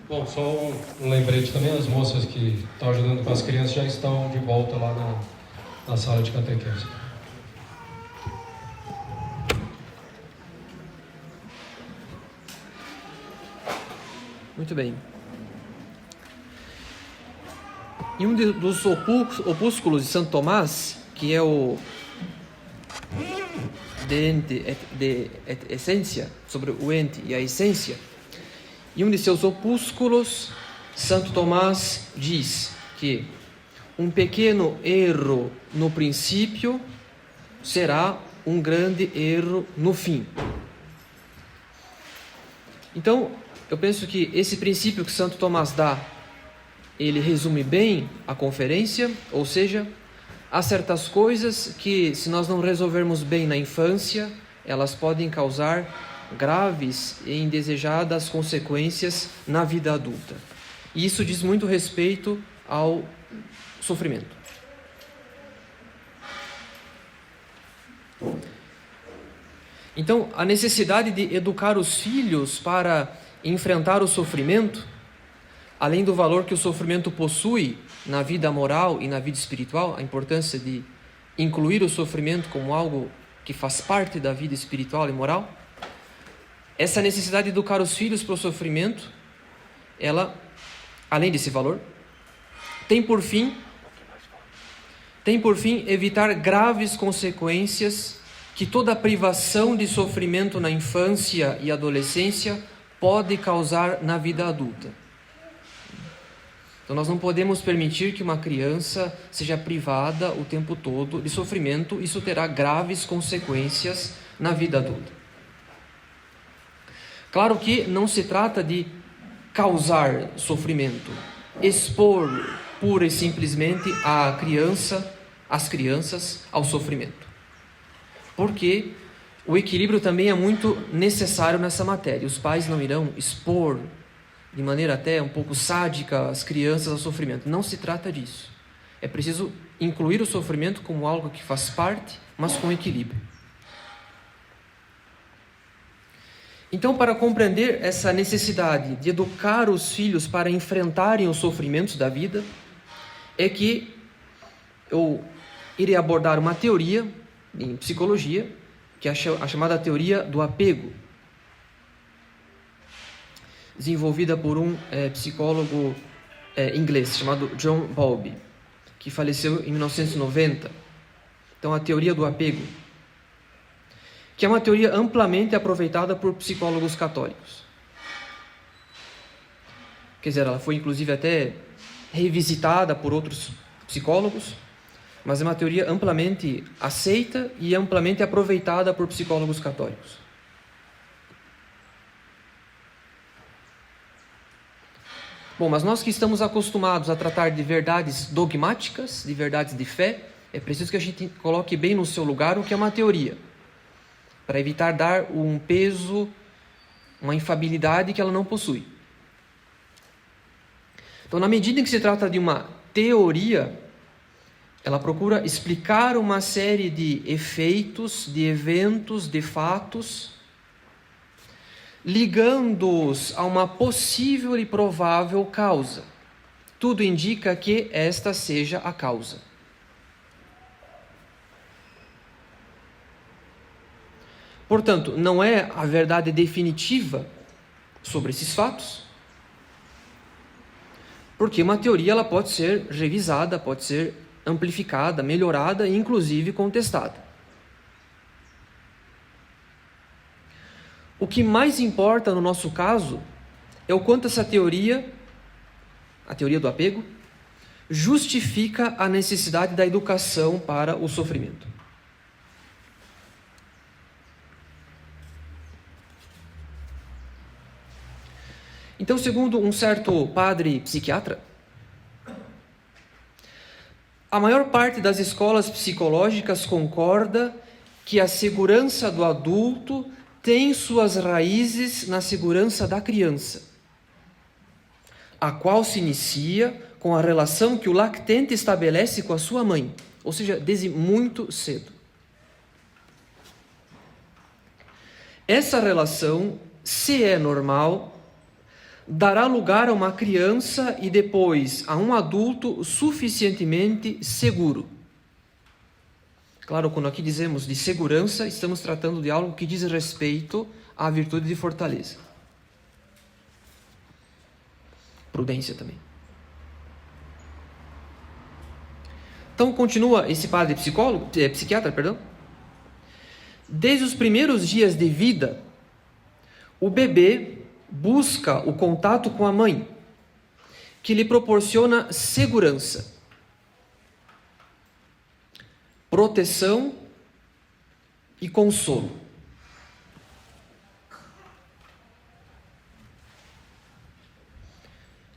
Bom, só um lembrete também, as moças que estão ajudando com as crianças já estão de volta lá na sala de catequese. Muito bem. Em um dos opúsculos de Santo Tomás, que é o de essência, sobre o ente e a essência, em um de seus opúsculos, Santo Tomás diz que um pequeno erro no princípio será um grande erro no fim. Então, eu penso que esse princípio que Santo Tomás dá, ele resume bem a conferência, ou seja, há certas coisas que, se nós não resolvermos bem na infância, elas podem causar graves e indesejadas consequências na vida adulta. E isso diz muito respeito ao sofrimento. Então, a necessidade de educar os filhos para enfrentar o sofrimento, além do valor que o sofrimento possui na vida moral e na vida espiritual, a importância de incluir o sofrimento como algo que faz parte da vida espiritual e moral, essa necessidade de educar os filhos para o sofrimento, ela, além desse valor, tem por fim evitar graves consequências que toda privação de sofrimento na infância e adolescência pode causar na vida adulta. Então nós não podemos permitir que uma criança seja privada o tempo todo de sofrimento, isso terá graves consequências na vida adulta. Claro que não se trata de causar sofrimento, expor pura e simplesmente as crianças ao sofrimento. Porque o equilíbrio também é muito necessário nessa matéria. Os pais não irão expor de maneira até um pouco sádica as crianças ao sofrimento. Não se trata disso. É preciso incluir o sofrimento como algo que faz parte, mas com equilíbrio. Então, para compreender essa necessidade de educar os filhos para enfrentarem os sofrimentos da vida, é que eu irei abordar uma teoria em psicologia, que é a chamada teoria do apego, desenvolvida por um psicólogo inglês chamado John Bowlby, que faleceu em 1990. Então, a teoria do apego, que é uma teoria amplamente aproveitada por psicólogos católicos. Quer dizer, ela foi inclusive até revisitada por outros psicólogos, mas é uma teoria amplamente aceita e amplamente aproveitada por psicólogos católicos. Bom, mas nós que estamos acostumados a tratar de verdades dogmáticas, de verdades de fé, é preciso que a gente coloque bem no seu lugar o que é uma teoria, para evitar dar um peso, uma infabilidade que ela não possui. Então, na medida em que se trata de uma teoria, ela procura explicar uma série de efeitos, de eventos, de fatos, ligando-os a uma possível e provável causa. Tudo indica que esta seja a causa. Portanto, não é a verdade definitiva sobre esses fatos, porque uma teoria ela pode ser revisada, pode ser amplificada, melhorada e inclusive contestada. O que mais importa no nosso caso é o quanto essa teoria, a teoria do apego, justifica a necessidade da educação para o sofrimento. Então, segundo um certo padre psiquiatra, a maior parte das escolas psicológicas concorda que a segurança do adulto tem suas raízes na segurança da criança, a qual se inicia com a relação que o lactente estabelece com a sua mãe, ou seja, desde muito cedo. Essa relação, se é normal, dará lugar a uma criança e depois a um adulto suficientemente seguro. Claro, quando aqui dizemos de segurança, estamos tratando de algo que diz respeito à virtude de fortaleza. Prudência também. Então continua esse padre psiquiatra. Desde os primeiros dias de vida, o bebê busca o contato com a mãe, que lhe proporciona segurança, proteção e consolo.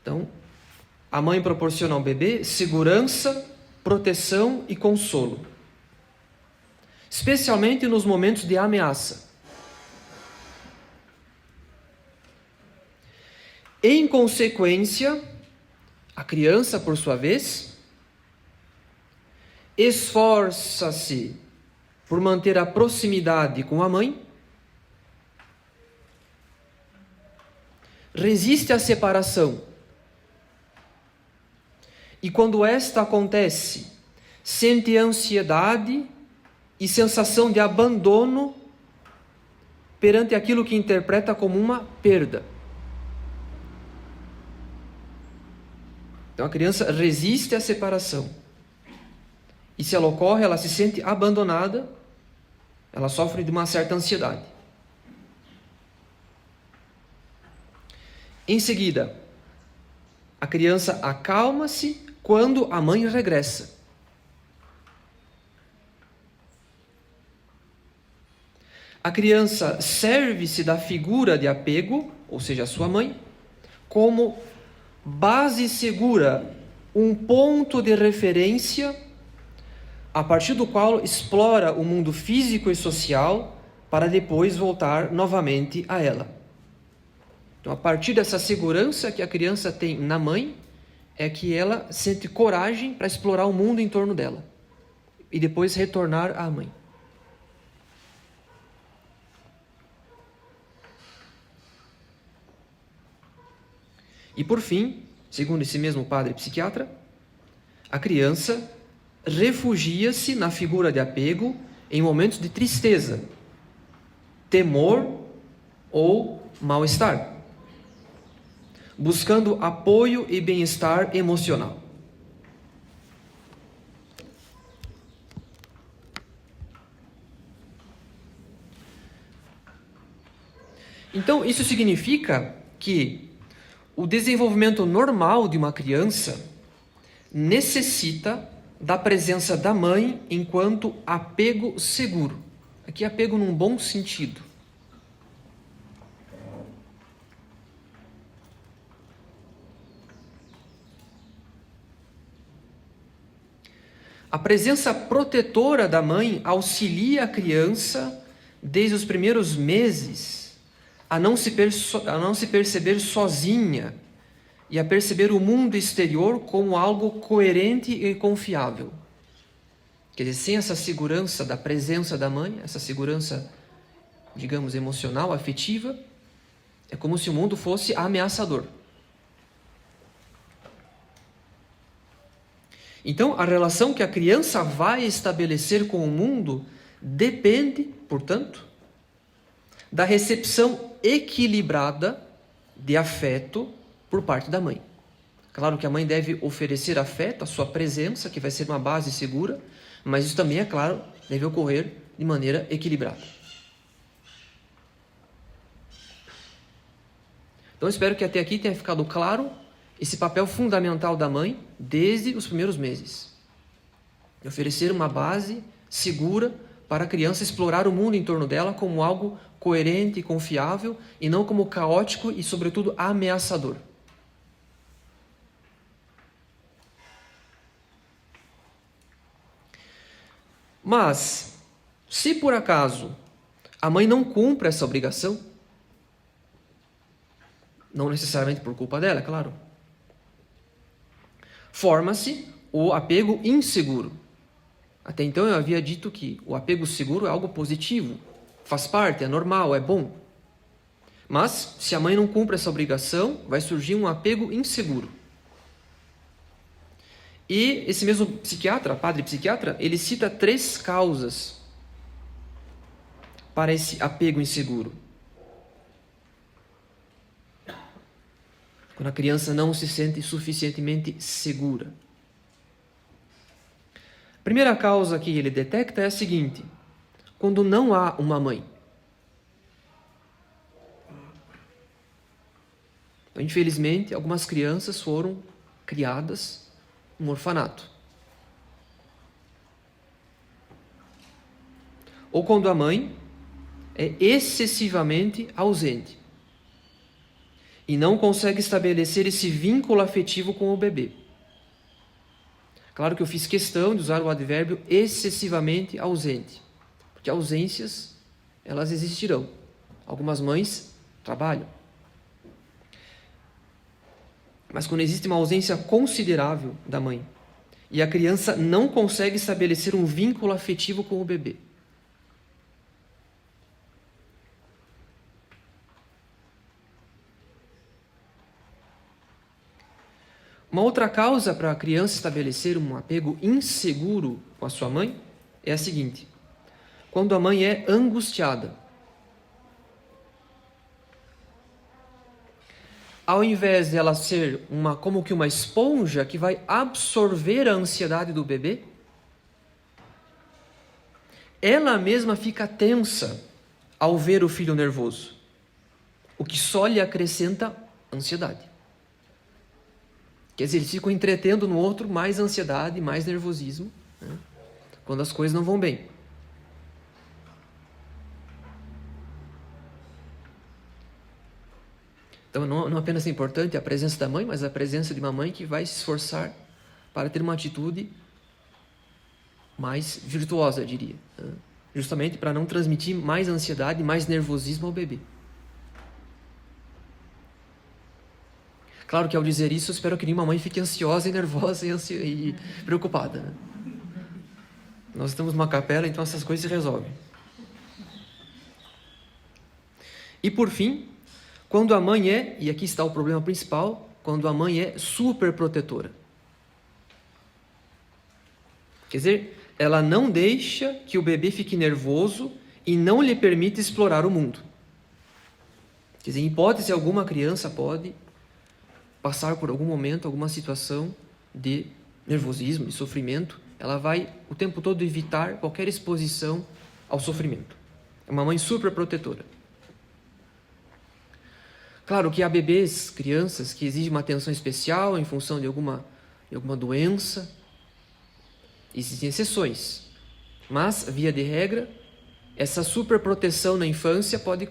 Então, a mãe proporciona ao bebê segurança, proteção e consolo, especialmente nos momentos de ameaça. Em consequência, a criança, por sua vez, esforça-se por manter a proximidade com a mãe, resiste à separação, e quando esta acontece, sente ansiedade e sensação de abandono perante aquilo que interpreta como uma perda. Então a criança resiste à separação. E se ela ocorre, ela se sente abandonada, ela sofre de uma certa ansiedade. Em seguida, a criança acalma-se quando a mãe regressa. A criança serve-se da figura de apego, ou seja, a sua mãe, como base segura, um ponto de referência a partir do qual explora o mundo físico e social para depois voltar novamente a ela. Então, a partir dessa segurança que a criança tem na mãe, é que ela sente coragem para explorar o mundo em torno dela e depois retornar à mãe. E por fim, segundo esse mesmo padre psiquiatra, a criança refugia-se na figura de apego em momentos de tristeza, temor ou mal-estar, buscando apoio e bem-estar emocional. Então, isso significa que o desenvolvimento normal de uma criança necessita da presença da mãe enquanto apego seguro. Aqui apego num bom sentido. A presença protetora da mãe auxilia a criança desde os primeiros meses a não se perceber sozinha e a perceber o mundo exterior como algo coerente e confiável. Quer dizer, sem essa segurança da presença da mãe, essa segurança, digamos, emocional, afetiva, é como se o mundo fosse ameaçador. Então, a relação que a criança vai estabelecer com o mundo depende, portanto, da recepção equilibrada de afeto por parte da mãe. Claro que a mãe deve oferecer afeto, a sua presença, que vai ser uma base segura, mas isso também, é claro, deve ocorrer de maneira equilibrada. Então, espero que até aqui tenha ficado claro esse papel fundamental da mãe desde os primeiros meses. Oferecer uma base segura para a criança explorar o mundo em torno dela como algo coerente e confiável e não como caótico e, sobretudo, ameaçador. Mas, se por acaso a mãe não cumpre essa obrigação, não necessariamente por culpa dela, é claro, forma-se o apego inseguro. Até então eu havia dito que o apego seguro é algo positivo, faz parte, é normal, é bom. Mas, se a mãe não cumpre essa obrigação, vai surgir um apego inseguro. E esse mesmo psiquiatra, padre psiquiatra, ele cita 3 causas para esse apego inseguro. Quando a criança não se sente suficientemente segura. A primeira causa que ele detecta é a seguinte: quando não há uma mãe. Então, infelizmente, algumas crianças foram criadas em um orfanato. Ou quando a mãe é excessivamente ausente e não consegue estabelecer esse vínculo afetivo com o bebê. Claro que eu fiz questão de usar o advérbio excessivamente ausente, porque ausências, elas existirão. Algumas mães trabalham. Mas quando existe uma ausência considerável da mãe e a criança não consegue estabelecer um vínculo afetivo com o bebê, uma outra causa para a criança estabelecer um apego inseguro com a sua mãe é a seguinte: quando a mãe é angustiada. Ao invés de ela ser como que uma esponja que vai absorver a ansiedade do bebê, ela mesma fica tensa ao ver o filho nervoso, o que só lhe acrescenta ansiedade. Quer dizer, eles ficam entretendo no outro mais ansiedade, mais nervosismo, né, quando as coisas não vão bem. Então, não apenas é importante a presença da mãe, mas a presença de uma mãe que vai se esforçar para ter uma atitude mais virtuosa, eu diria, né? Justamente para não transmitir mais ansiedade, mais nervosismo ao bebê. Claro que ao dizer isso, eu espero que nenhuma mãe fique ansiosa e nervosa e preocupada, né? Nós estamos numa capela, então essas coisas se resolvem. E por fim, quando a mãe e aqui está o problema principal, quando a mãe é superprotetora. Quer dizer, ela não deixa que o bebê fique nervoso e não lhe permite explorar o mundo. Quer dizer, em hipótese alguma, a criança pode passar por algum momento, alguma situação de nervosismo, de sofrimento. Ela vai o tempo todo evitar qualquer exposição ao sofrimento. É uma mãe superprotetora. Claro que há bebês, crianças, que exigem uma atenção especial em função de alguma doença. Existem exceções. Mas, via de regra, essa superproteção na infância pode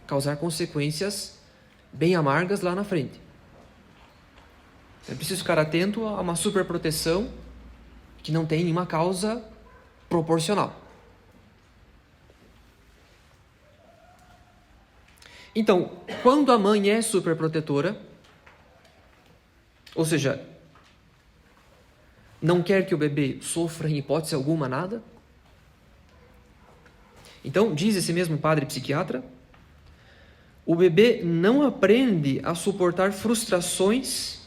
causar consequências bem amargas lá na frente. É preciso ficar atento a uma superproteção que não tem nenhuma causa proporcional. Então, quando a mãe é superprotetora, ou seja, não quer que o bebê sofra em hipótese alguma nada, então, diz esse mesmo padre psiquiatra, o bebê não aprende a suportar frustrações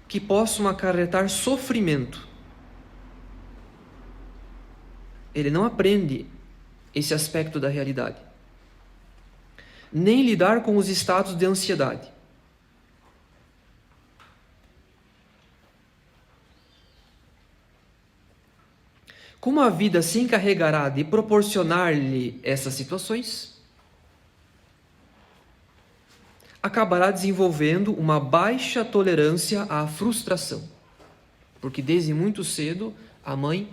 que possam acarretar sofrimento. Ele não aprende esse aspecto da realidade. Nem lidar com os estados de ansiedade. Como a vida se encarregará de proporcionar-lhe essas situações, acabará desenvolvendo uma baixa tolerância à frustração. Porque desde muito cedo a mãe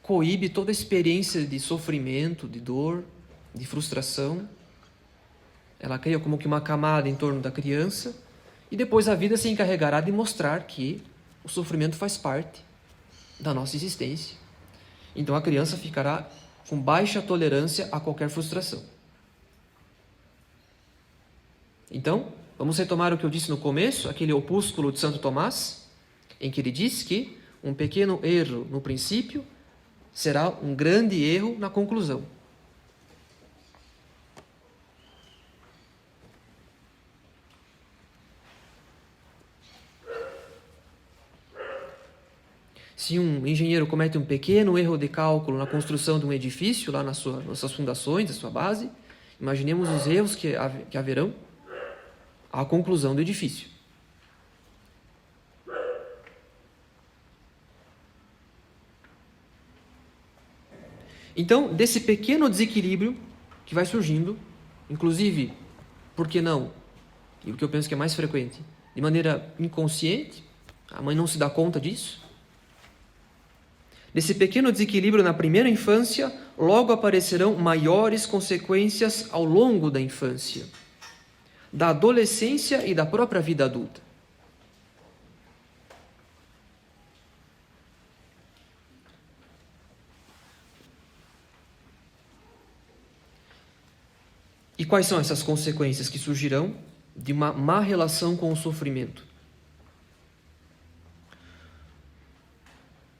coíbe toda a experiência de sofrimento, de dor, de frustração. Ela cria como que uma camada em torno da criança e depois a vida se encarregará de mostrar que o sofrimento faz parte da nossa existência. Então a criança ficará com baixa tolerância a qualquer frustração. Então, vamos retomar o que eu disse no começo, aquele opúsculo de Santo Tomás, em que ele diz que um pequeno erro no princípio será um grande erro na conclusão. Se um engenheiro comete um pequeno erro de cálculo na construção de um edifício, lá nas suas fundações, na sua base, imaginemos os erros que haverão à conclusão do edifício. Então, desse pequeno desequilíbrio que vai surgindo, inclusive, por que não, e o que eu penso que é mais frequente, de maneira inconsciente, a mãe não se dá conta disso. Desse pequeno desequilíbrio na primeira infância, logo aparecerão maiores consequências ao longo da infância, da adolescência e da própria vida adulta. E quais são essas consequências que surgirão de uma má relação com o sofrimento?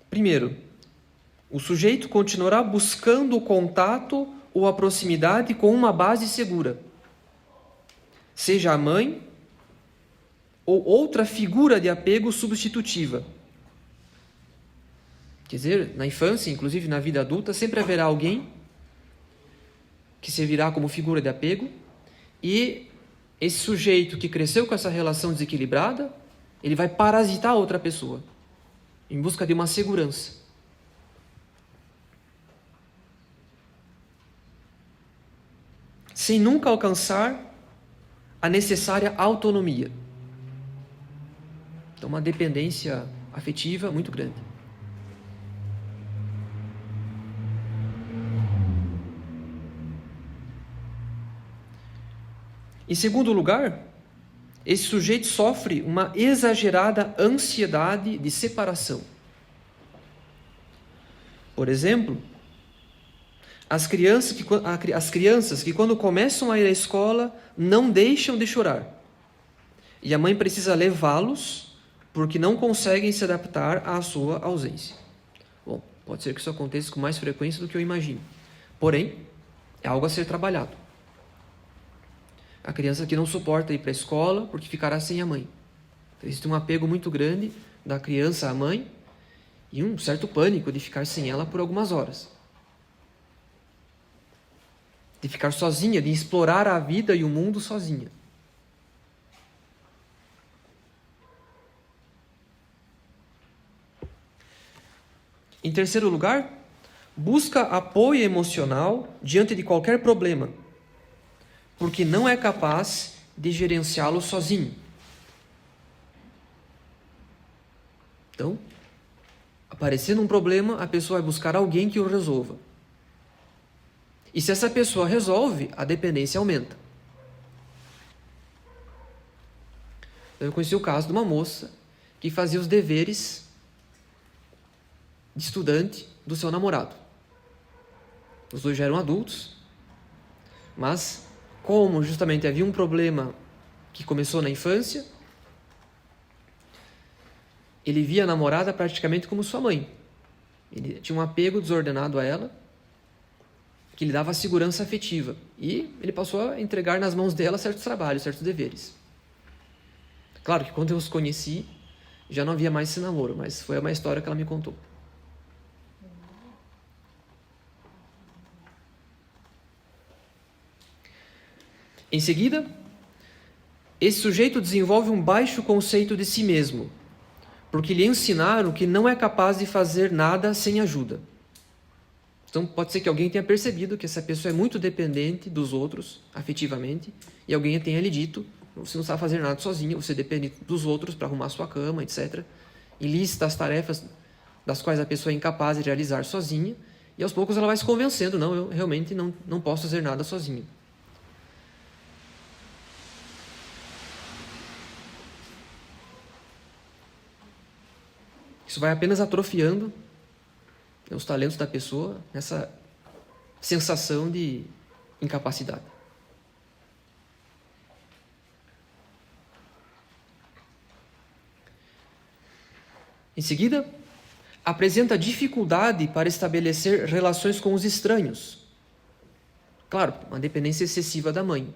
Primeiro, o sujeito continuará buscando o contato ou a proximidade com uma base segura, seja a mãe ou outra figura de apego substitutiva. Quer dizer, na infância, inclusive na vida adulta, sempre haverá alguém que servirá como figura de apego, e esse sujeito que cresceu com essa relação desequilibrada, ele vai parasitar a outra pessoa, em busca de uma segurança. Sem nunca alcançar a necessária autonomia. Então, uma dependência afetiva muito grande. Em segundo lugar, esse sujeito sofre uma exagerada ansiedade de separação. Por exemplo, as crianças que quando começam a ir à escola não deixam de chorar. E a mãe precisa levá-los porque não conseguem se adaptar à sua ausência. Bom, pode ser que isso aconteça com mais frequência do que eu imagino. Porém, é algo a ser trabalhado. A criança que não suporta ir para a escola porque ficará sem a mãe. Então, existe um apego muito grande da criança à mãe e um certo pânico de ficar sem ela por algumas horas. De ficar sozinha, de explorar a vida e o mundo sozinha. Em terceiro lugar, busca apoio emocional diante de qualquer problema, porque não é capaz de gerenciá-lo sozinho. Então, aparecendo um problema, a pessoa vai buscar alguém que o resolva. E se essa pessoa resolve, a dependência aumenta. Eu conheci o caso de uma moça que fazia os deveres de estudante do seu namorado. Os dois já eram adultos, mas como justamente havia um problema que começou na infância, ele via a namorada praticamente como sua mãe. Ele tinha um apego desordenado a ela, que lhe dava segurança afetiva. E ele passou a entregar nas mãos dela certos trabalhos, certos deveres. Claro que quando eu os conheci, já não havia mais esse namoro, mas foi uma história que ela me contou. Em seguida, esse sujeito desenvolve um baixo conceito de si mesmo, porque lhe ensinaram que não é capaz de fazer nada sem ajuda. Então, pode ser que alguém tenha percebido que essa pessoa é muito dependente dos outros, afetivamente, e alguém tenha lhe dito, você não sabe fazer nada sozinho, você depende dos outros para arrumar sua cama, etc. E lista as tarefas das quais a pessoa é incapaz de realizar sozinha, e aos poucos ela vai se convencendo, não, eu realmente não posso fazer nada sozinho. Isso vai apenas atrofiando os talentos da pessoa nessa sensação de incapacidade. Em seguida, apresenta dificuldade para estabelecer relações com os estranhos. Claro, uma dependência excessiva da mãe.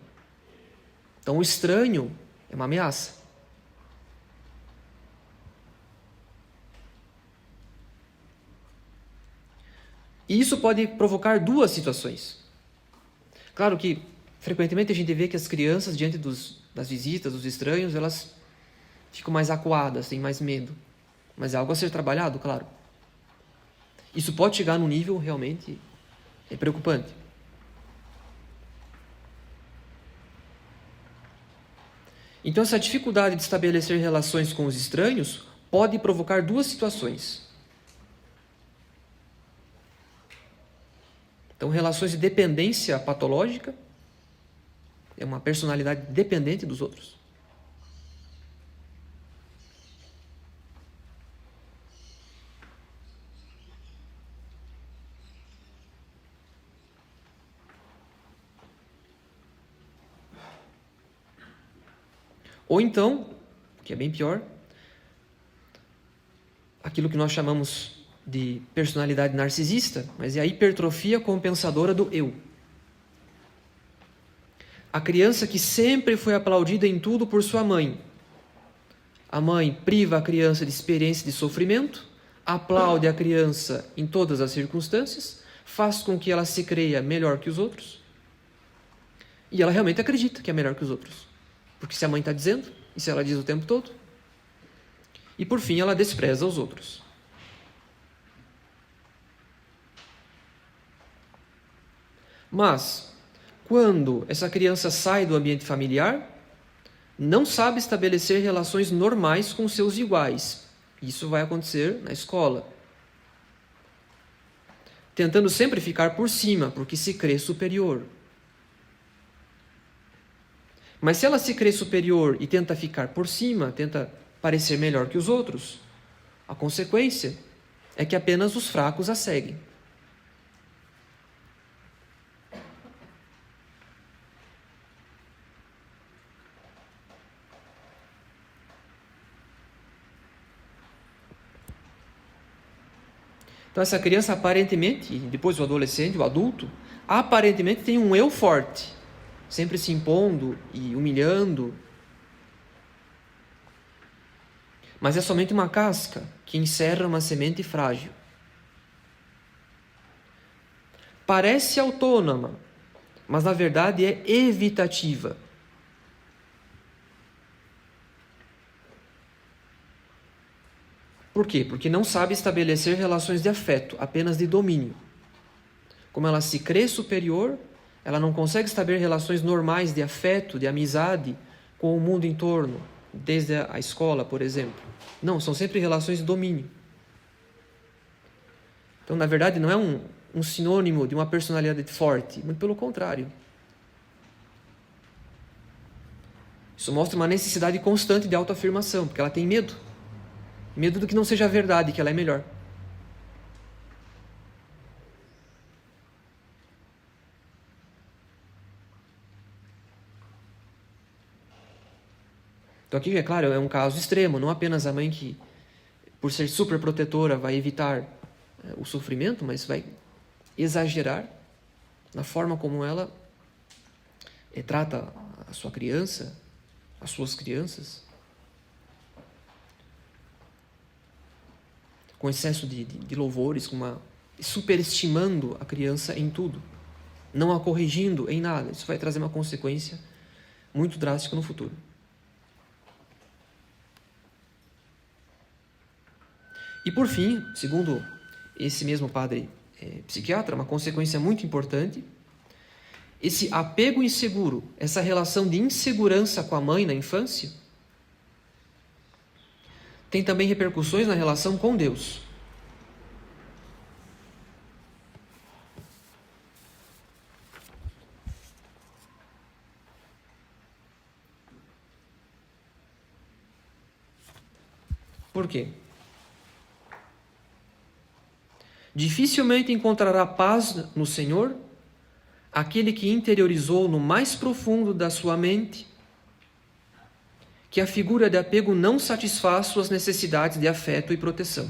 Então, o estranho é uma ameaça. E isso pode provocar duas situações. Claro que, frequentemente, a gente vê que as crianças, diante das visitas, dos estranhos, elas ficam mais acuadas, têm mais medo. Mas é algo a ser trabalhado, claro. Isso pode chegar num nível realmente preocupante. Então, essa dificuldade de estabelecer relações com os estranhos pode provocar duas situações. Então, relações de dependência patológica, é uma personalidade dependente dos outros. Ou então, que é bem pior, aquilo que nós chamamos de personalidade narcisista, mas é a hipertrofia compensadora do eu. A criança que sempre foi aplaudida em tudo por sua mãe. A mãe priva a criança de experiência de sofrimento, aplaude a criança em todas as circunstâncias, faz com que ela se creia melhor que os outros, e ela realmente acredita que é melhor que os outros. Porque se a mãe está dizendo, e se ela diz o tempo todo, e por fim ela despreza os outros. Mas, quando essa criança sai do ambiente familiar, não sabe estabelecer relações normais com seus iguais. Isso vai acontecer na escola. Tentando sempre ficar por cima, porque se crê superior. Mas se ela se crê superior e tenta ficar por cima, tenta parecer melhor que os outros, a consequência é que apenas os fracos a seguem. Então essa criança aparentemente, e depois o adolescente, o adulto, aparentemente tem um eu forte, sempre se impondo e humilhando. Mas é somente uma casca que encerra uma semente frágil. Parece autônoma, mas na verdade é evitativa. Por quê? Porque não sabe estabelecer relações de afeto, apenas de domínio. Como ela se crê superior, ela não consegue estabelecer relações normais de afeto, de amizade com o mundo em torno, desde a escola, por exemplo. Não, são sempre relações de domínio. Então, na verdade, não é um sinônimo de uma personalidade forte, muito pelo contrário. Isso mostra uma necessidade constante de autoafirmação, porque ela tem medo. Medo do que não seja verdade, que ela é melhor. Então aqui, é claro, é um caso extremo, não apenas a mãe que, por ser super protetora, vai evitar o sofrimento, mas vai exagerar na forma como ela trata a sua criança, as suas crianças, com excesso de louvores, superestimando a criança em tudo, não a corrigindo em nada. Isso vai trazer uma consequência muito drástica no futuro. E por fim, segundo esse mesmo padre psiquiatra, uma consequência muito importante, esse apego inseguro, essa relação de insegurança com a mãe na infância, tem também repercussões na relação com Deus. Por quê? Dificilmente encontrará paz no Senhor aquele que interiorizou no mais profundo da sua mente que a figura de apego não satisfaz suas necessidades de afeto e proteção.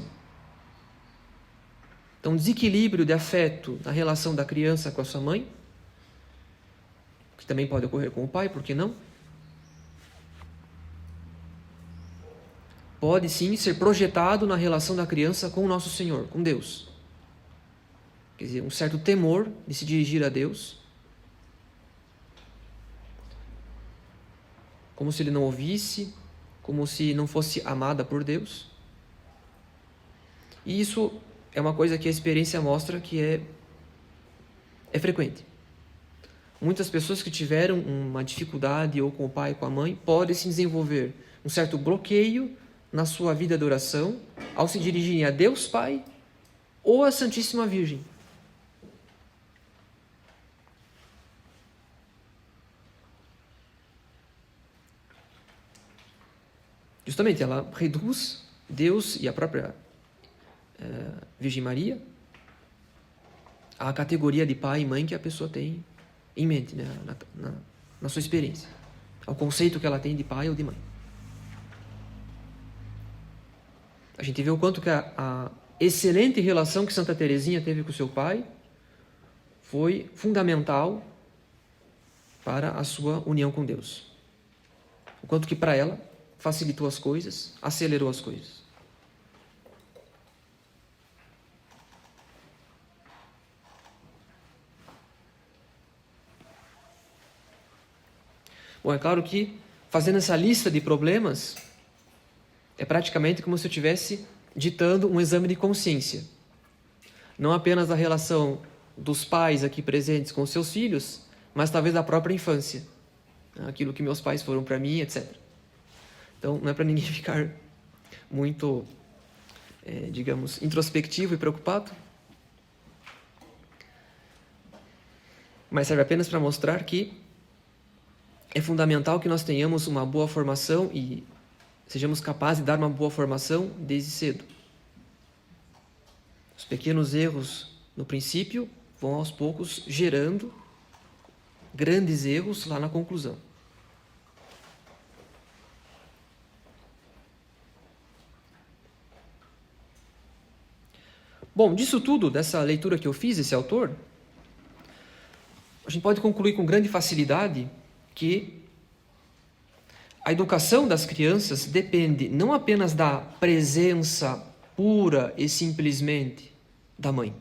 Então, desequilíbrio de afeto na relação da criança com a sua mãe, que também pode ocorrer com o pai, por que não? Pode sim ser projetado na relação da criança com o nosso Senhor, com Deus. quer dizer, um certo temor de se dirigir a Deus, como se ele não ouvisse, como se não fosse amada por Deus. E isso é uma coisa que a experiência mostra que é frequente. Muitas pessoas que tiveram uma dificuldade ou com o pai, com a mãe, podem se desenvolver um certo bloqueio na sua vida de oração ao se dirigirem a Deus Pai ou a Santíssima Virgem. Justamente, ela reduz Deus e a própria Virgem Maria à categoria de pai e mãe que a pessoa tem em mente, né? na sua experiência, ao conceito que ela tem de pai ou de mãe. A gente vê o quanto que a excelente relação que Santa Teresinha teve com seu pai foi fundamental para a sua união com Deus. O quanto que para ela facilitou as coisas, acelerou as coisas. Bom, é claro que fazendo essa lista de problemas é praticamente como se eu estivesse ditando um exame de consciência. Não apenas a relação dos pais aqui presentes com seus filhos, mas talvez da própria infância. Aquilo que meus pais foram para mim, etc. Então, não é para ninguém ficar muito, digamos, introspectivo e preocupado. Mas serve apenas para mostrar que é fundamental que nós tenhamos uma boa formação e sejamos capazes de dar uma boa formação desde cedo. Os pequenos erros no princípio vão aos poucos gerando grandes erros lá na conclusão. Bom, disso tudo, dessa leitura que eu fiz, esse autor, a gente pode concluir com grande facilidade que a educação das crianças depende não apenas da presença pura e simplesmente da mãe.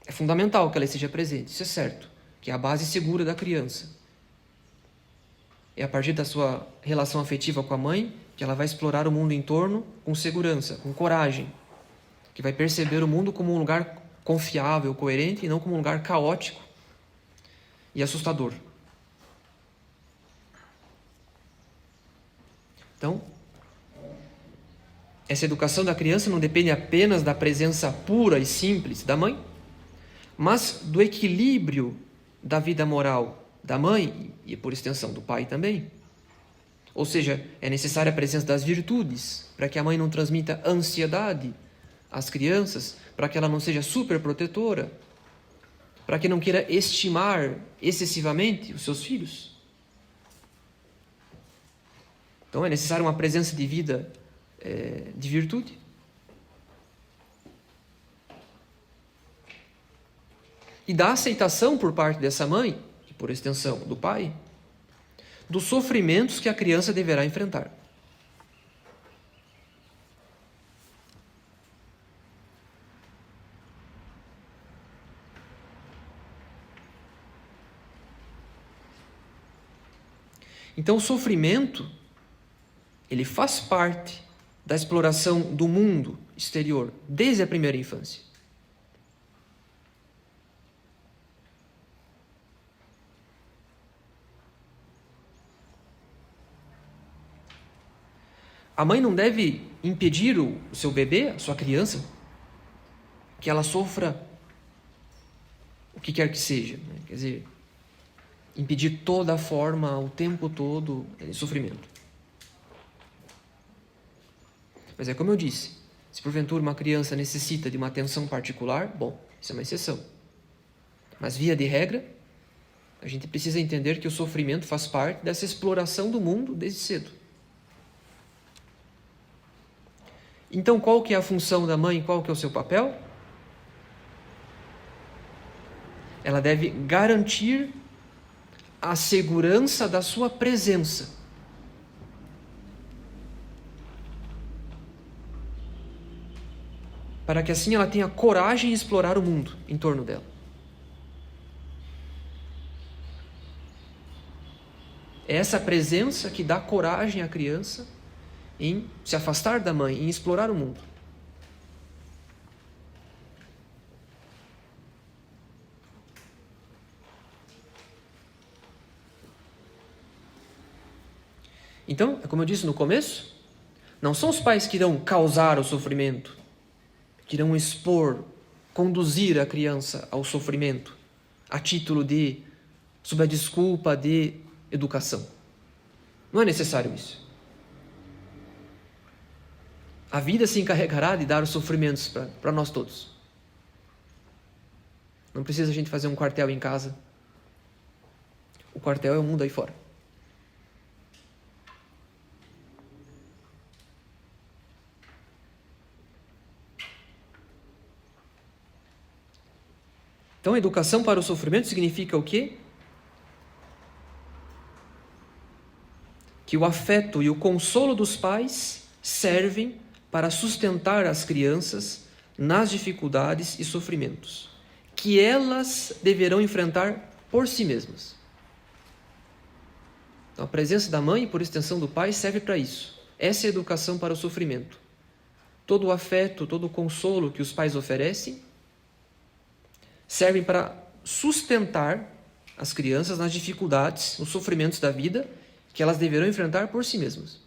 É fundamental que ela esteja presente, isso é certo, que é a base segura da criança. É a partir da sua relação afetiva com a mãe que ela vai explorar o mundo em torno com segurança, com coragem, que vai perceber o mundo como um lugar confiável, coerente, e não como um lugar caótico e assustador. Então, essa educação da criança não depende apenas da presença pura e simples da mãe, mas do equilíbrio da vida moral da mãe e, por extensão, do pai também. Ou seja, é necessária a presença das virtudes para que a mãe não transmita ansiedade às crianças, para que ela não seja superprotetora, para que não queira estimar excessivamente os seus filhos. Então é necessária uma presença de vida de virtude. E da aceitação por parte dessa mãe, e por extensão do pai, dos sofrimentos que a criança deverá enfrentar. Então o sofrimento, ele faz parte da exploração do mundo exterior, desde a primeira infância. A mãe não deve impedir o seu bebê, a sua criança, que ela sofra o que quer que seja. Né? Quer dizer, impedir toda a forma, o tempo todo, de sofrimento. Mas é como eu disse, se porventura uma criança necessita de uma atenção particular, bom, isso é uma exceção. Mas via de regra, a gente precisa entender que o sofrimento faz parte dessa exploração do mundo desde cedo. Então, qual que é a função da mãe? Qual que é o seu papel? Ela deve garantir a segurança da sua presença. para que assim ela tenha coragem de explorar o mundo em torno dela. É essa presença que dá coragem à criança em se afastar da mãe, em explorar o mundo. Então, como eu disse no começo, não são os pais que irão causar o sofrimento, que irão expor, conduzir a criança ao sofrimento, a título de, sob a desculpa de educação. Não é necessário isso. A vida se encarregará de dar os sofrimentos para nós todos. Não precisa a gente fazer um quartel em casa. O quartel é o mundo aí fora. Então, a educação para o sofrimento significa o quê? Que o afeto e o consolo dos pais servem para sustentar as crianças nas dificuldades e sofrimentos que elas deverão enfrentar por si mesmas. Então, a presença da mãe e, por extensão, do pai serve para isso. Essa é a educação para o sofrimento. Todo o afeto, todo o consolo que os pais oferecem servem para sustentar as crianças nas dificuldades, nos sofrimentos da vida que elas deverão enfrentar por si mesmas.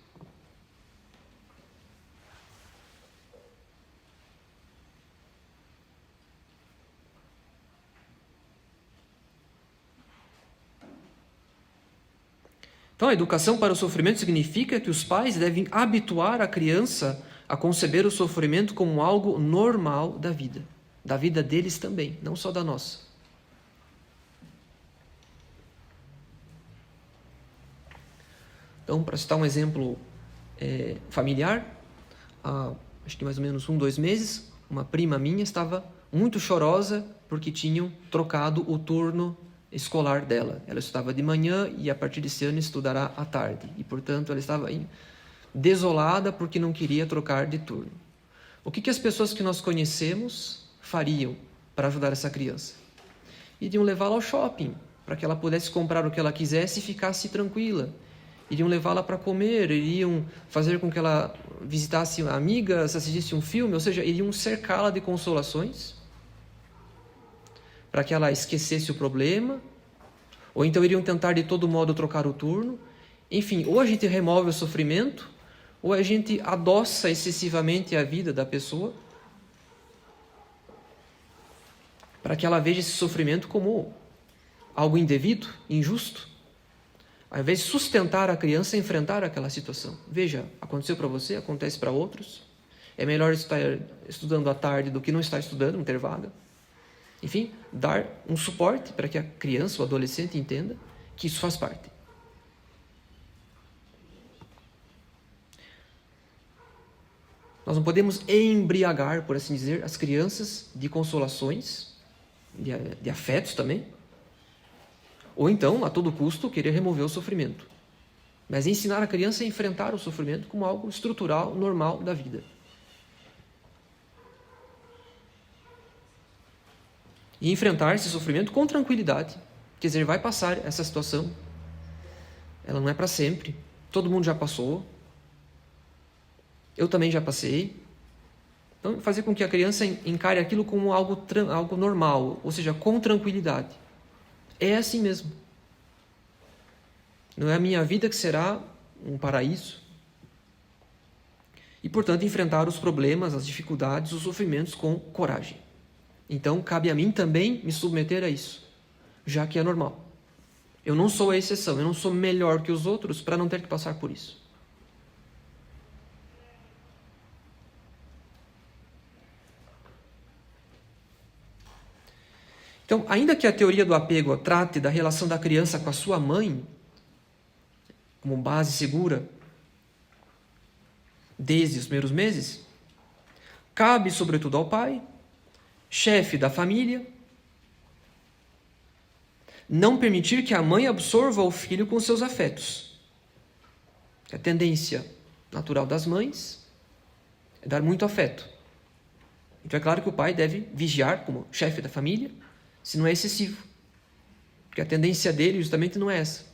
Então, a educação para o sofrimento significa que os pais devem habituar a criança a conceber o sofrimento como algo normal da vida deles também, não só da nossa. Então, para citar um exemplo familiar, acho que mais ou menos 2 meses, uma prima minha estava muito chorosa porque tinham trocado o turno escolar dela. Ela estudava de manhã e a partir desse ano estudará à tarde. E, portanto, ela estava desolada porque não queria trocar de turno. O que as pessoas que nós conhecemos fariam para ajudar essa criança? Iriam levá-la ao shopping, para que ela pudesse comprar o que ela quisesse e ficasse tranquila. Iriam levá-la para comer, iriam fazer com que ela visitasse amigas, assistisse um filme, ou seja, iriam cercá-la de consolações para que ela esquecesse o problema, ou então iriam tentar de todo modo trocar o turno. Enfim, ou a gente remove o sofrimento, ou a gente adoça excessivamente a vida da pessoa para que ela veja esse sofrimento como algo indevido, injusto. Ao invés de sustentar a criança a enfrentar aquela situação. Veja, aconteceu para você, acontece para outros. É melhor estar estudando à tarde do que não estar estudando, não ter vaga. Enfim, dar um suporte para que a criança, o adolescente, entenda que isso faz parte. Nós não podemos embriagar, por assim dizer, as crianças de consolações, de afetos também, ou então, a todo custo, querer remover o sofrimento. Mas ensinar a criança a enfrentar o sofrimento como algo estrutural, normal da vida. E enfrentar esse sofrimento com tranquilidade. Quer dizer, vai passar essa situação. Ela não é para sempre. Todo mundo já passou. Eu também já passei. Então, fazer com que a criança encare aquilo como algo normal, ou seja, com tranquilidade. É assim mesmo. Não é a minha vida que será um paraíso. E, portanto, enfrentar os problemas, as dificuldades, os sofrimentos com coragem. Então, cabe a mim também me submeter a isso, já que é normal. Eu não sou a exceção, eu não sou melhor que os outros para não ter que passar por isso. Então, ainda que a teoria do apego trate da relação da criança com a sua mãe, como base segura, desde os primeiros meses, cabe sobretudo ao pai, chefe da família, não permitir que a mãe absorva o filho com seus afetos. A tendência natural das mães é dar muito afeto. Então é claro que o pai deve vigiar como chefe da família, se não é excessivo. Porque a tendência dele justamente não é essa.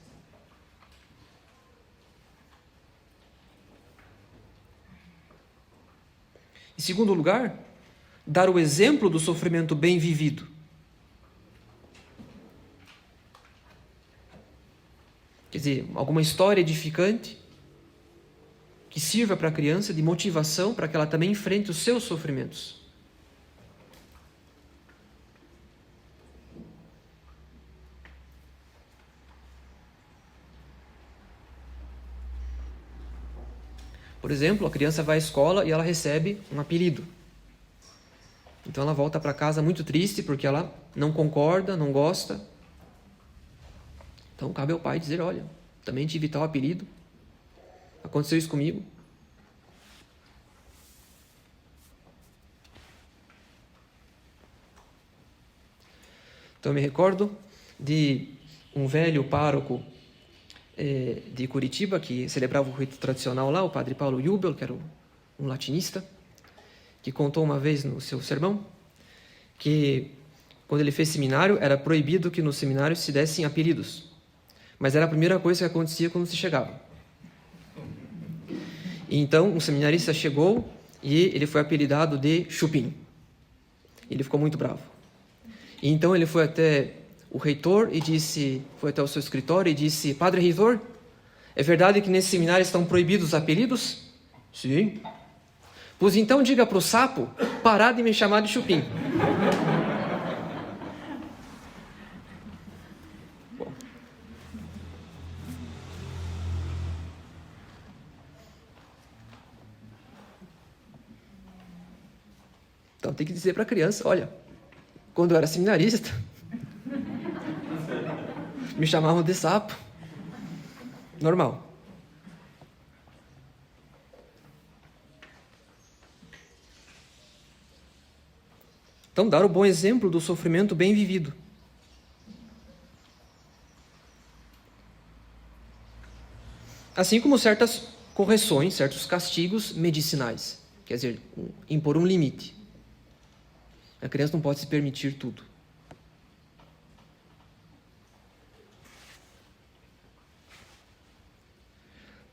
Em segundo lugar, dar o exemplo do sofrimento bem vivido. Quer dizer, alguma história edificante que sirva para a criança de motivação para que ela também enfrente os seus sofrimentos. Por exemplo, a criança vai à escola e ela recebe um apelido. Então ela volta para casa muito triste porque ela não concorda, não gosta. Então cabe ao pai dizer, olha, também tive tal apelido. Aconteceu isso comigo. Então eu me recordo de um velho pároco de Curitiba, que celebrava o rito tradicional lá, o padre Paulo Jubel, que era um latinista, que contou uma vez no seu sermão que quando ele fez seminário, era proibido que no seminário se dessem apelidos, mas era a primeira coisa que acontecia quando se chegava. E então um seminarista chegou e ele foi apelidado de Chupim. Ele ficou muito bravo. E então ele foi até o reitor e foi até o seu escritório e disse, Padre reitor, é verdade que nesse seminário estão proibidos os apelidos? Sim. Pois então diga para o sapo parar de me chamar de Chupim. Bom. Então tem que dizer para a criança, olha, quando eu era seminarista, me chamavam de sapo. Normal. Então, dar o bom exemplo do sofrimento bem vivido. Assim como certas correções, certos castigos medicinais. Quer dizer, impor um limite. A criança não pode se permitir tudo.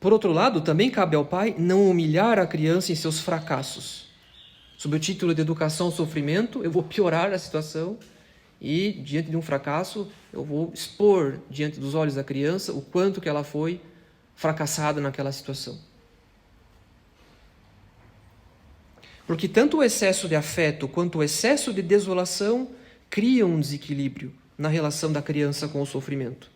Por outro lado, também cabe ao pai não humilhar a criança em seus fracassos. Sob o título de educação ao sofrimento, eu vou piorar a situação e, diante de um fracasso, eu vou expor diante dos olhos da criança o quanto que ela foi fracassada naquela situação. Porque tanto o excesso de afeto quanto o excesso de desolação criam um desequilíbrio na relação da criança com o sofrimento.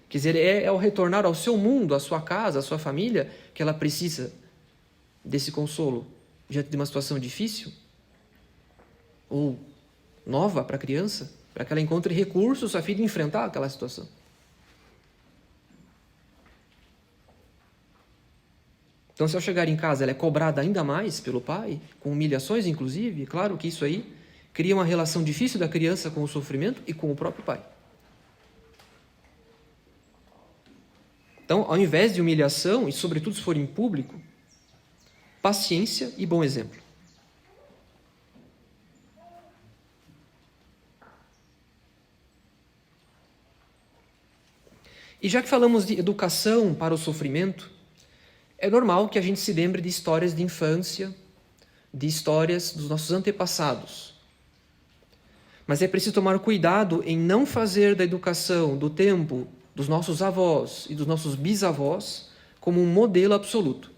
Quer dizer, é ao retornar ao seu mundo, à sua casa, à sua família, que ela precisa desse consolo diante de uma situação difícil ou nova para a criança, para que ela encontre recursos a fim de enfrentar aquela situação. Então, se ao chegar em casa ela é cobrada ainda mais pelo pai, com humilhações inclusive, claro que isso aí cria uma relação difícil da criança com o sofrimento e com o próprio pai. Então, ao invés de humilhação, e sobretudo se for em público, paciência e bom exemplo. E já que falamos de educação para o sofrimento, é normal que a gente se lembre de histórias de infância, de histórias dos nossos antepassados. Mas é preciso tomar cuidado em não fazer da educação do tempo dos nossos avós e dos nossos bisavós como um modelo absoluto.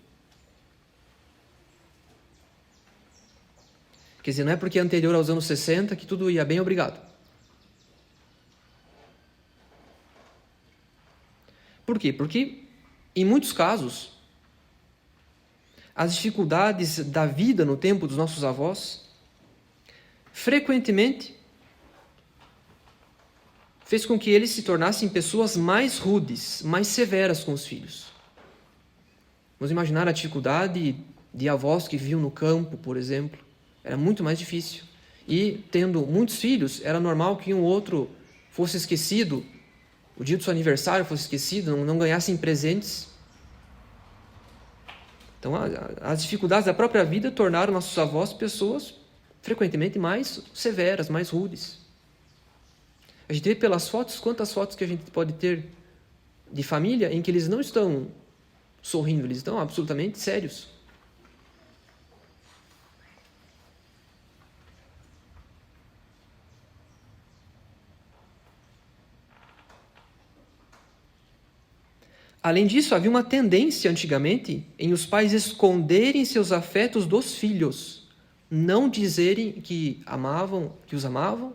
Quer dizer, não é porque é anterior aos anos 60 que tudo ia bem, obrigado. Por quê? Porque, em muitos casos, as dificuldades da vida no tempo dos nossos avós, frequentemente, fez com que eles se tornassem pessoas mais rudes, mais severas com os filhos. Vamos imaginar a dificuldade de avós que viviam no campo, por exemplo. Era muito mais difícil. E, tendo muitos filhos, era normal que um outro fosse esquecido, o dia do seu aniversário fosse esquecido, não ganhassem presentes. Então, as dificuldades da própria vida tornaram nossos avós pessoas frequentemente mais severas, mais rudes. A gente vê pelas fotos, quantas fotos que a gente pode ter de família em que eles não estão sorrindo, eles estão absolutamente sérios. Além disso, havia uma tendência antigamente em os pais esconderem seus afetos dos filhos, não dizerem que amavam, que os amavam,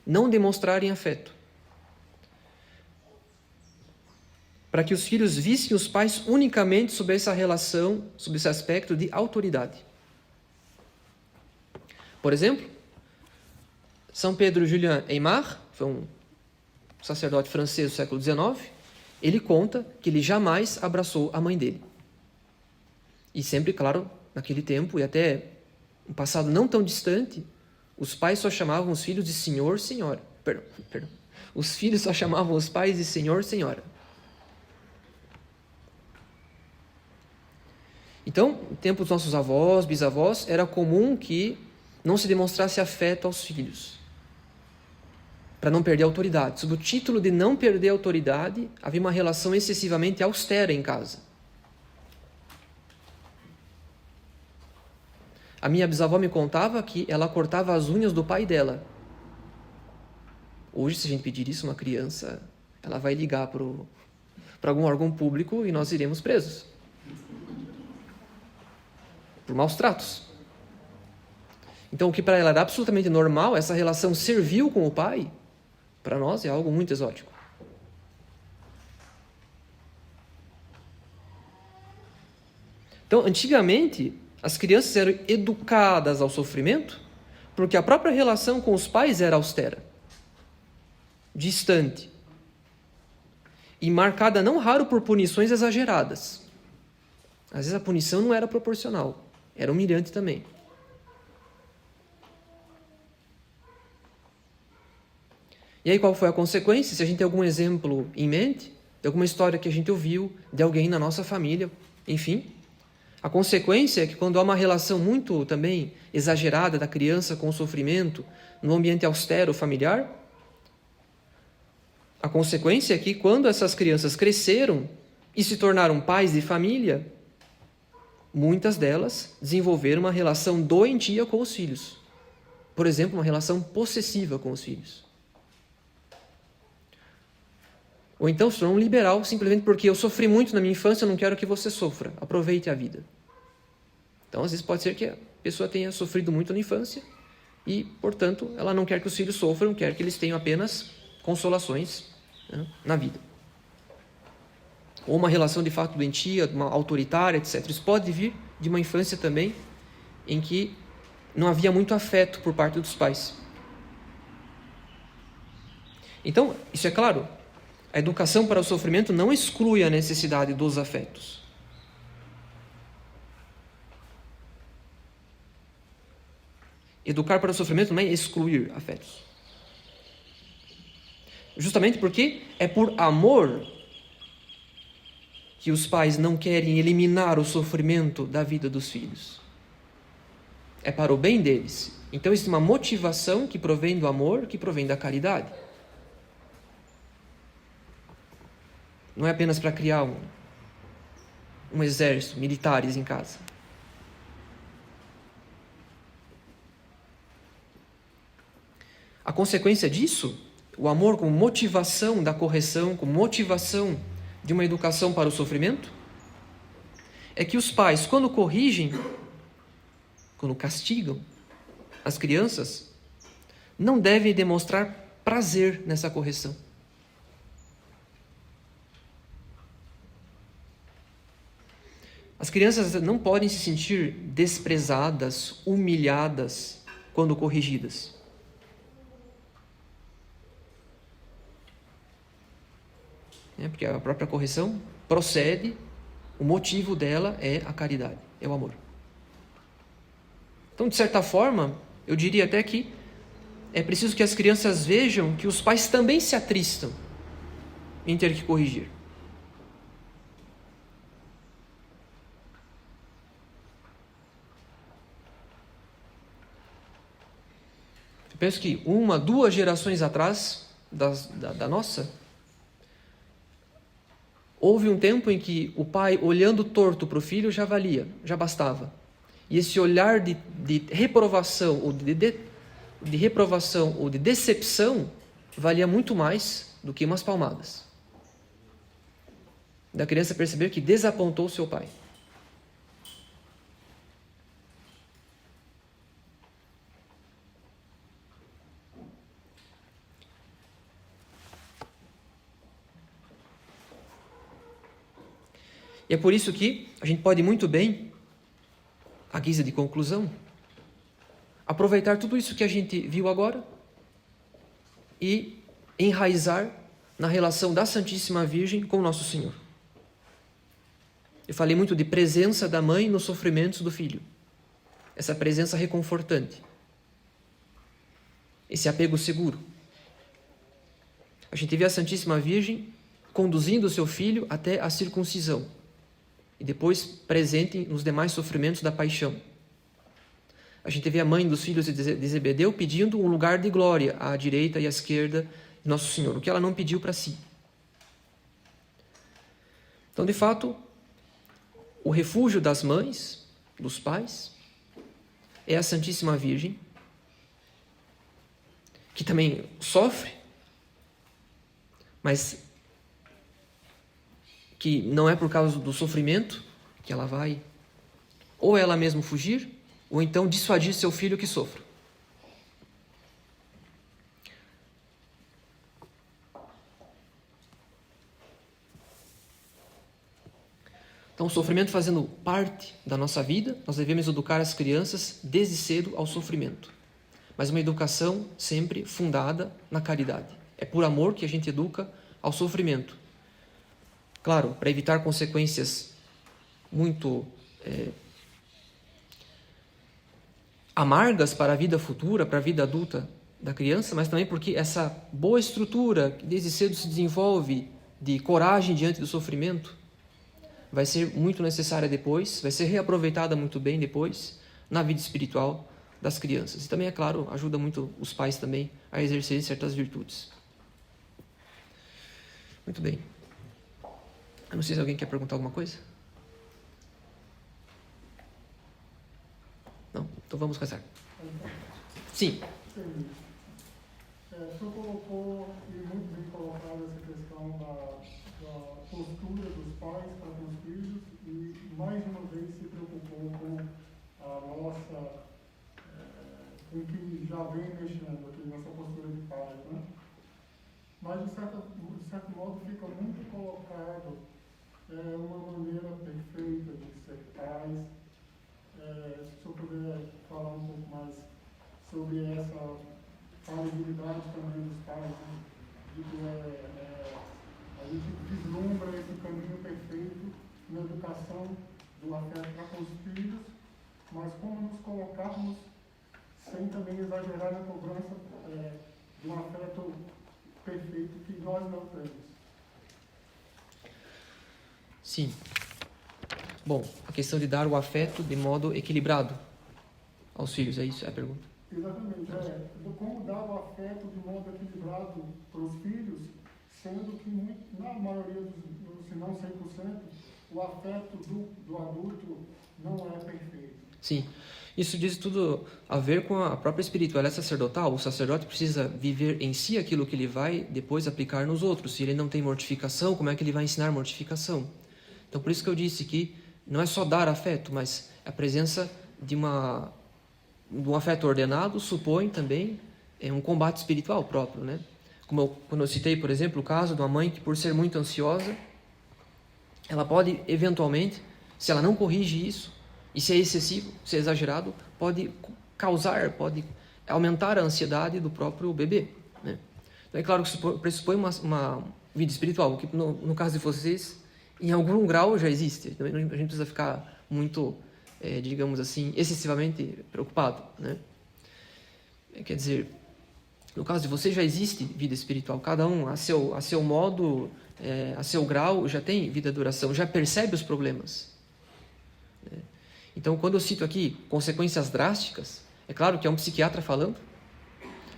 não demonstrarem afeto. Para que os filhos vissem os pais unicamente sob essa relação, sob esse aspecto de autoridade. Por exemplo, São Pedro Julien Aymar, foi um sacerdote francês do século XIX, ele conta que ele jamais abraçou a mãe dele. E sempre, claro, naquele tempo, e até um passado não tão distante, os pais só chamavam os filhos de senhor, senhora. Perdão. Os filhos só chamavam os pais de senhor, senhora. Então, no tempo dos nossos avós, bisavós, era comum que não se demonstrasse afeto aos filhos, para não perder a autoridade. Sob o título de não perder a autoridade, havia uma relação excessivamente austera em casa. A minha bisavó me contava que ela cortava as unhas do pai dela. Hoje, se a gente pedir isso a uma criança, ela vai ligar para algum órgão público e nós iremos presos. Por maus tratos. Então, o que para ela era absolutamente normal, essa relação servil com o pai, para nós é algo muito exótico. Então, antigamente, as crianças eram educadas ao sofrimento porque a própria relação com os pais era austera, distante e marcada não raro por punições exageradas. Às vezes a punição não era proporcional, era humilhante também. E aí qual foi a consequência? Se a gente tem algum exemplo em mente, de alguma história que a gente ouviu, de alguém na nossa família, enfim, a consequência é que quando há uma relação muito também exagerada da criança com o sofrimento, no ambiente austero familiar, a consequência é que quando essas crianças cresceram e se tornaram pais de família, muitas delas desenvolveram uma relação doentia com os filhos. Por exemplo, uma relação possessiva com os filhos. Ou então se tornou um liberal simplesmente porque eu sofri muito na minha infância, eu não quero que você sofra. Aproveite a vida. Então, às vezes pode ser que a pessoa tenha sofrido muito na infância e, portanto, ela não quer que os filhos sofram, quer que eles tenham apenas consolações, né, na vida. Ou uma relação de fato doentia, uma autoritária, etc. Isso pode vir de uma infância também em que não havia muito afeto por parte dos pais. Então, isso é claro, a educação para o sofrimento não exclui a necessidade dos afetos. Educar para o sofrimento não é excluir afetos. Justamente porque é por amor que os pais não querem eliminar o sofrimento da vida dos filhos. É para o bem deles. Então existe uma motivação que provém do amor, que provém da caridade. Não é apenas para criar um exército, militares em casa. A consequência disso, o amor como motivação da correção, como motivação de uma educação para o sofrimento, é que os pais, quando corrigem, quando castigam as crianças, não devem demonstrar prazer nessa correção. As crianças não podem se sentir desprezadas, humilhadas quando corrigidas. Porque a própria correção procede, o motivo dela é a caridade, é o amor. Então, de certa forma, eu diria até que é preciso que as crianças vejam que os pais também se atristam em ter que corrigir. penso que 1, 2 gerações atrás da nossa, houve um tempo em que o pai, olhando torto para o filho, já valia, já bastava. E esse olhar de reprovação ou de reprovação ou de decepção valia muito mais do que umas palmadas. Da criança perceber que desapontou seu pai. E é por isso que a gente pode muito bem, à guisa de conclusão, aproveitar tudo isso que a gente viu agora e enraizar na relação da Santíssima Virgem com Nosso Senhor. Eu falei muito de presença da mãe nos sofrimentos do filho. Essa presença reconfortante. Esse apego seguro. A gente vê a Santíssima Virgem conduzindo o seu filho até a circuncisão. E depois presente nos demais sofrimentos da paixão. A gente vê a mãe dos filhos de Zebedeu pedindo um lugar de glória à direita e à esquerda de Nosso Senhor, o que ela não pediu para si. Então, de fato, o refúgio das mães, dos pais, é a Santíssima Virgem, que também sofre, mas que não é por causa do sofrimento que ela vai ou ela mesma fugir, ou então dissuadir seu filho que sofra. Então, o sofrimento fazendo parte da nossa vida, nós devemos educar as crianças desde cedo ao sofrimento. Mas uma educação sempre fundada na caridade. É por amor que a gente educa ao sofrimento. Claro, para evitar consequências muito amargas para a vida futura, para a vida adulta da criança, mas também porque essa boa estrutura que desde cedo se desenvolve de coragem diante do sofrimento vai ser muito necessária depois, vai ser reaproveitada muito bem depois na vida espiritual das crianças. E também, é claro, ajuda muito os pais também a exercerem certas virtudes. Muito bem. Eu não sei se alguém quer perguntar alguma coisa. Não? Então vamos rezar. Sim. O senhor colocou, e muito bem colocado, essa questão da postura dos pais para com os filhos e mais uma vez se preocupou com a nossa, com o que já vem mexendo aqui, nossa postura de pai, né? Mas de certo modo fica muito colocado uma maneira perfeita de ser pais. Se o senhor puder falar um pouco mais sobre essa falibilidade também dos pais, né? De que a gente vislumbra esse caminho perfeito na educação do afeto para com os filhos, mas como nos colocarmos sem também exagerar na cobrança de um afeto perfeito que nós não temos. Sim. Bom, a questão de dar o afeto de modo equilibrado aos filhos, é isso? É a pergunta? Exatamente. Como dar o afeto de modo equilibrado para os filhos, sendo que na maioria dos, se não 100%, o afeto do adulto não é perfeito. Sim. Isso diz tudo a ver com a própria espiritualidade sacerdotal. O sacerdote precisa viver em si aquilo que ele vai depois aplicar nos outros. Se ele não tem mortificação, como é que ele vai ensinar mortificação? Então, por isso que eu disse que não é só dar afeto, mas a presença de um afeto ordenado supõe também um combate espiritual próprio, né? Quando eu citei, por exemplo, o caso de uma mãe que, por ser muito ansiosa, ela pode, eventualmente, se ela não corrige isso, e se é excessivo, se é exagerado, pode aumentar a ansiedade do próprio bebê, né? Então, é claro que isso pressupõe uma vida espiritual, que no caso de vocês, em algum grau já existe. A gente precisa ficar muito, digamos assim, excessivamente preocupado, né? Quer dizer, no caso de vocês já existe vida espiritual. Cada um, a seu modo, a seu grau, já tem vida de oração, já percebe os problemas, né? Então, quando eu cito aqui consequências drásticas, é claro que é um psiquiatra falando,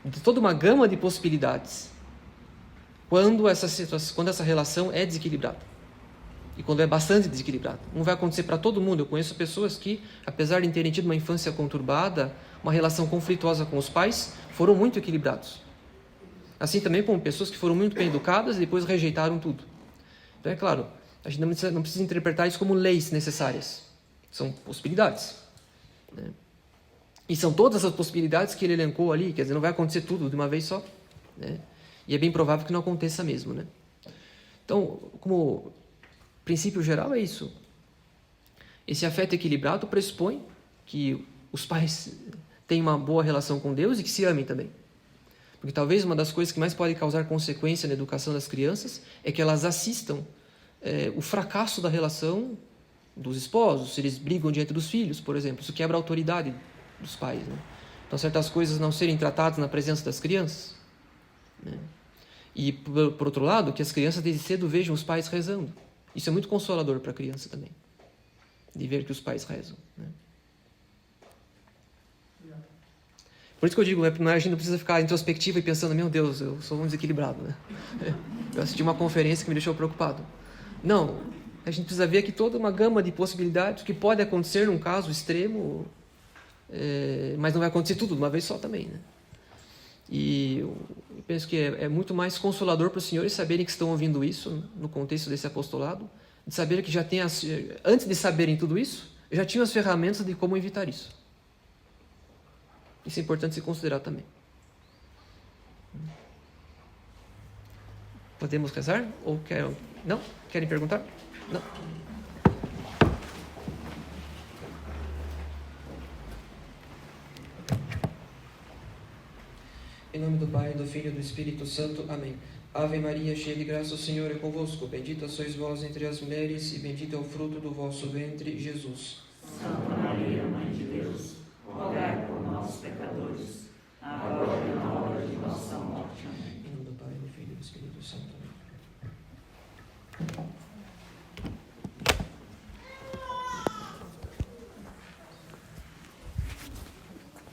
de toda uma gama de possibilidades quando essa relação é desequilibrada. E quando é bastante desequilibrada. Não vai acontecer para todo mundo. Eu conheço pessoas que, apesar de terem tido uma infância conturbada, uma relação conflituosa com os pais, foram muito equilibrados. Assim também como pessoas que foram muito bem educadas e depois rejeitaram tudo. Então é claro, a gente não precisa interpretar isso como leis necessárias. São possibilidades. Né? E são todas as possibilidades que ele elencou ali, quer dizer, não vai acontecer tudo de uma vez só. Né? E é bem provável que não aconteça mesmo. Né? Então, como princípio geral é isso. Esse afeto equilibrado pressupõe que os pais tenham uma boa relação com Deus e que se amem também. Porque talvez uma das coisas que mais pode causar consequência na educação das crianças é que elas assistam o fracasso da relação dos esposos, se eles brigam diante dos filhos, por exemplo. Isso quebra a autoridade dos pais. Né? Então, certas coisas não serem tratadas na presença das crianças. Né? E, por outro lado, que as crianças desde cedo vejam os pais rezando. Isso é muito consolador para a criança também, de ver que os pais rezam. Né? Por isso que eu digo, a gente não precisa ficar introspectiva e pensando, meu Deus, eu sou um desequilibrado. Né? Eu assisti uma conferência que me deixou preocupado. Não, a gente precisa ver aqui toda uma gama de possibilidades que pode acontecer num caso extremo, mas não vai acontecer tudo de uma vez só também. Né? E eu penso que é muito mais consolador para os senhores saberem que estão ouvindo isso no contexto desse apostolado, de saber que já tem antes de saberem tudo isso, já tinham as ferramentas de como evitar isso. Isso é importante se considerar também. Podemos rezar? Ou querem? Não? Querem perguntar? Não? Em nome do Pai, do Filho e do Espírito Santo. Amém. Ave Maria, cheia de graça, o Senhor é convosco. Bendita sois vós entre as mulheres e bendito é o fruto do vosso ventre, Jesus. Amém.